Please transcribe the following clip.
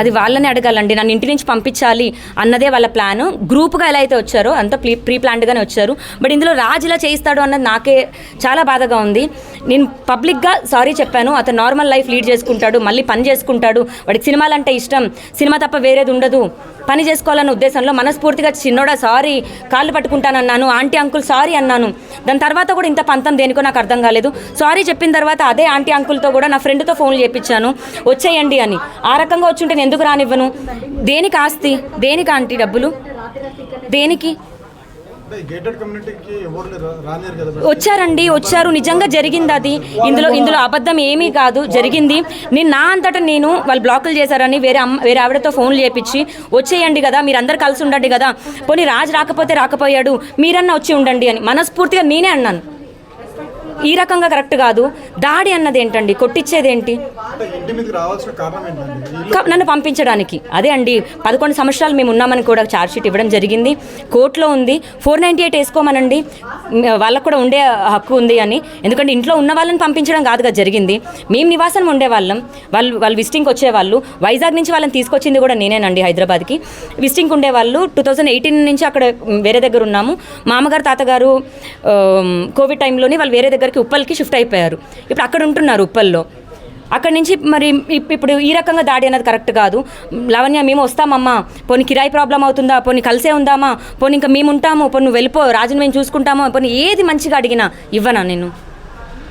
అది వాళ్ళని అడగాలండి. నన్ను ఇంటి నుంచి పంపించాలి అన్నదే వాళ్ళ ప్లాన్. గ్రూప్గా ఎలా అయితే వచ్చారో అంత ప్రీ ప్లాన్డ్గానే వచ్చారు. బట్ ఇందులో రాజు ఇలా చేయిస్తాడు అన్నది నాకే చాలా బాధగా ఉంది. నేను పబ్లిక్గా సారీ చెప్పాను. అతను నార్మల్ లైఫ్ లీడ్ చేసుకుంటాడు, మళ్ళీ పని చేసుకుంటాడు, వాడికి సినిమాలంటే ఇష్టం, సినిమా తప్ప వేరేది ఉండదు, పని చేసుకోవాలన్న ఉద్దేశంలో మనస్ఫూర్తిగా చిన్నోడా సారీ కాళ్ళు పట్టుకుంటానన్నాను, ఆంటీ అంకుల్ సారీ అన్నాను. దాని తర్వాత కూడా ఇంత పంతం దేనికో నాకు అర్థం కాలేదు. సారీ చెప్పిన తర్వాత అదే ఆంటీ అంకుల్తో కూడా నా ఫ్రెండ్తో ఫోన్లు చేయించాను వచ్చేయండి అని. ఆ రకంగా వచ్చి ఉంటే నేను ఎందుకు రానివ్వను? దేనికి ఆస్తి, దేనికి ఆంటీ డబ్బులు, దేనికి? వచ్చారండి, వచ్చారు, నిజంగా జరిగింది అది. ఇందులో అబద్ధం ఏమీ కాదు, జరిగింది. నేను నా అంతటా నేను వాళ్ళు బ్లాకులు చేశారని వేరే ఆవిడతో ఫోన్లు చేపించి వచ్చేయండి కదా, మీరు అందరు కలిసి ఉండండి కదా, పోనీ రాజు రాకపోతే రాకపోయాడు, మీరన్నా వచ్చి ఉండండి అని మనస్ఫూర్తిగా నేనే అన్నాను. ఈ రకంగా కరెక్ట్ కాదు. దాడి అన్నది ఏంటండి, కొట్టించేదేంటి? నన్ను పంపించడానికి. అదే అండి, 11 సంవత్సరాలు మేము ఉన్నామని కూడా ఛార్జ్షీట్ ఇవ్వడం జరిగింది, కోర్టులో ఉంది. 498 వేసుకోమనండి, వాళ్ళకు కూడా ఉండే హక్కు ఉంది అని. ఎందుకంటే ఇంట్లో ఉన్న వాళ్ళని పంపించడం కాదు కదా జరిగింది. మేము నివాసం ఉండేవాళ్ళం, వాళ్ళు విజిటింగ్కి వచ్చేవాళ్ళు. వైజాగ్ నుంచి వాళ్ళని తీసుకొచ్చింది కూడా నేనేనండి హైదరాబాద్కి. విజిటింగ్కి ఉండేవాళ్ళు. 2018 నుంచి అక్కడ వేరే దగ్గర ఉన్నాము. మామగారు తాతగారు కోవిడ్ టైంలోని వాళ్ళు వేరే దగ్గరికి ఉప్పల్కి షిఫ్ట్ అయిపోయారు. ఇప్పుడు అక్కడ ఉంటున్నారు ఉప్పల్లో. అక్కడి నుంచి మరి ఇప్పుడు ఈ రకంగా దాడి అనేది కరెక్ట్ కాదు. లవణ్య మేము వస్తామమ్మా, పోనీ కిరాయి ప్రాబ్లం అవుతుందా, పోనీ కలిసే ఉందామా, పోనీ ఇంకా మేము ఉంటాము, పోనీ నువ్వు వెళ్ళిపో, రాజుని మేము చూసుకుంటామో, పోనీ ఏది మంచిగా అడిగినా ఇవ్వనా నేను?